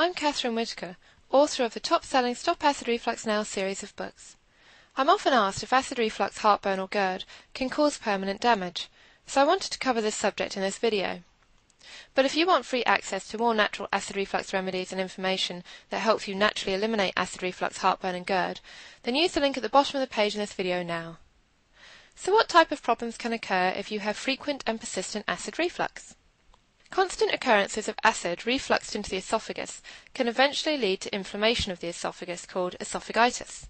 I'm Catherine Whitaker, author of the top-selling Stop Acid Reflux Now series of books. I'm often asked if acid reflux, heartburn or GERD can cause permanent damage, so I wanted to cover this subject in this video. But if you want free access to more natural acid reflux remedies and information that helps you naturally eliminate acid reflux, heartburn and GERD, then use the link at the bottom of the page in this video now. So what type of problems can occur if you have frequent and persistent acid reflux? Constant occurrences of acid refluxed into the esophagus can eventually lead to inflammation of the esophagus called esophagitis.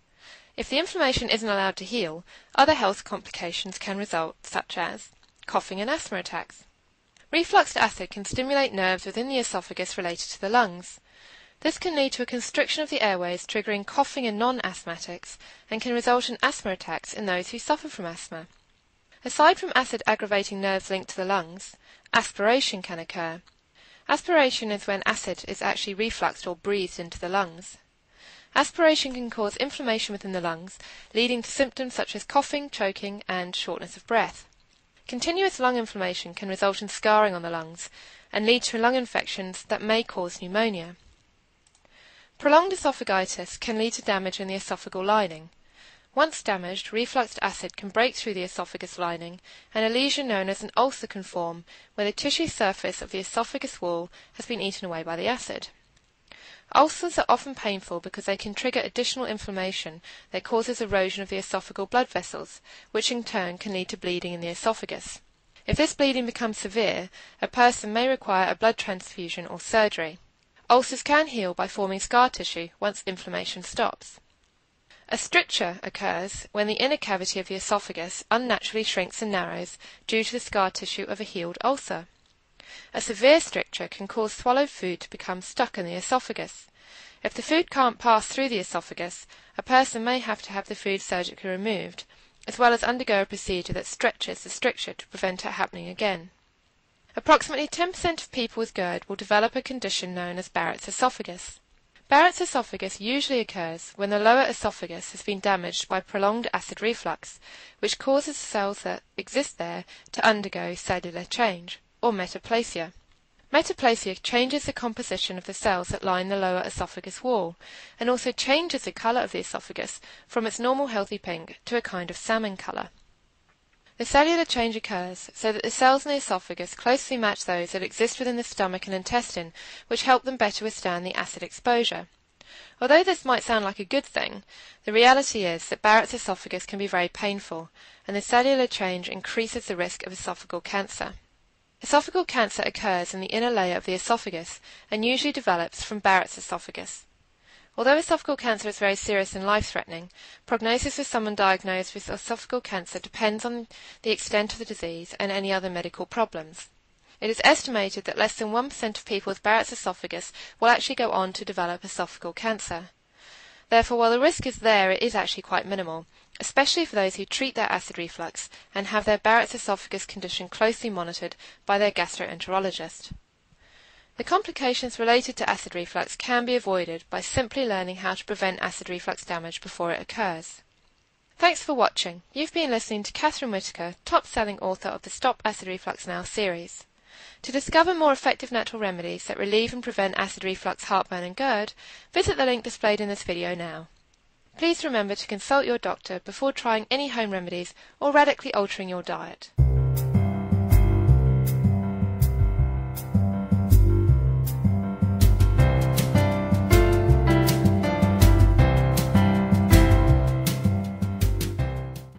If the inflammation isn't allowed to heal, other health complications can result, such as coughing and asthma attacks. Refluxed acid can stimulate nerves within the esophagus related to the lungs. This can lead to a constriction of the airways, triggering coughing in non-asthmatics, and can result in asthma attacks in those who suffer from asthma. Aside from acid aggravating nerves linked to the lungs, aspiration can occur. Aspiration is when acid is actually refluxed or breathed into the lungs. Aspiration can cause inflammation within the lungs, leading to symptoms such as coughing, choking, and shortness of breath. Continuous lung inflammation can result in scarring on the lungs and lead to lung infections that may cause pneumonia. Prolonged esophagitis can lead to damage in the esophageal lining. Once damaged, refluxed acid can break through the esophagus lining, and a lesion known as an ulcer can form where the tissue surface of the esophagus wall has been eaten away by the acid. Ulcers are often painful because they can trigger additional inflammation that causes erosion of the esophageal blood vessels, which in turn can lead to bleeding in the esophagus. If this bleeding becomes severe, a person may require a blood transfusion or surgery. Ulcers can heal by forming scar tissue once inflammation stops. A stricture occurs when the inner cavity of the esophagus unnaturally shrinks and narrows due to the scar tissue of a healed ulcer. A severe stricture can cause swallowed food to become stuck in the esophagus. If the food can't pass through the esophagus, a person may have to have the food surgically removed, as well as undergo a procedure that stretches the stricture to prevent it happening again. Approximately 10% of people with GERD will develop a condition known as Barrett's esophagus. Barrett's esophagus usually occurs when the lower esophagus has been damaged by prolonged acid reflux, which causes the cells that exist there to undergo cellular change, or metaplasia. Metaplasia changes the composition of the cells that line the lower esophagus wall, and also changes the colour of the esophagus from its normal healthy pink to a kind of salmon colour. The cellular change occurs so that the cells in the esophagus closely match those that exist within the stomach and intestine, which help them better withstand the acid exposure. Although this might sound like a good thing, the reality is that Barrett's esophagus can be very painful, and the cellular change increases the risk of esophageal cancer. Esophageal cancer occurs in the inner layer of the esophagus and usually develops from Barrett's esophagus. Although esophageal cancer is very serious and life-threatening, prognosis for someone diagnosed with esophageal cancer depends on the extent of the disease and any other medical problems. It is estimated that less than 1% of people with Barrett's esophagus will actually go on to develop esophageal cancer. Therefore, while the risk is there, it is actually quite minimal, especially for those who treat their acid reflux and have their Barrett's esophagus condition closely monitored by their gastroenterologist. The complications related to acid reflux can be avoided by simply learning how to prevent acid reflux damage before it occurs. Thanks for watching. You've been listening to Catherine Whitaker, top-selling author of the Stop Acid Reflux Now series. To discover more effective natural remedies that relieve and prevent acid reflux, heartburn and GERD, visit the link displayed in this video now. Please remember to consult your doctor before trying any home remedies or radically altering your diet.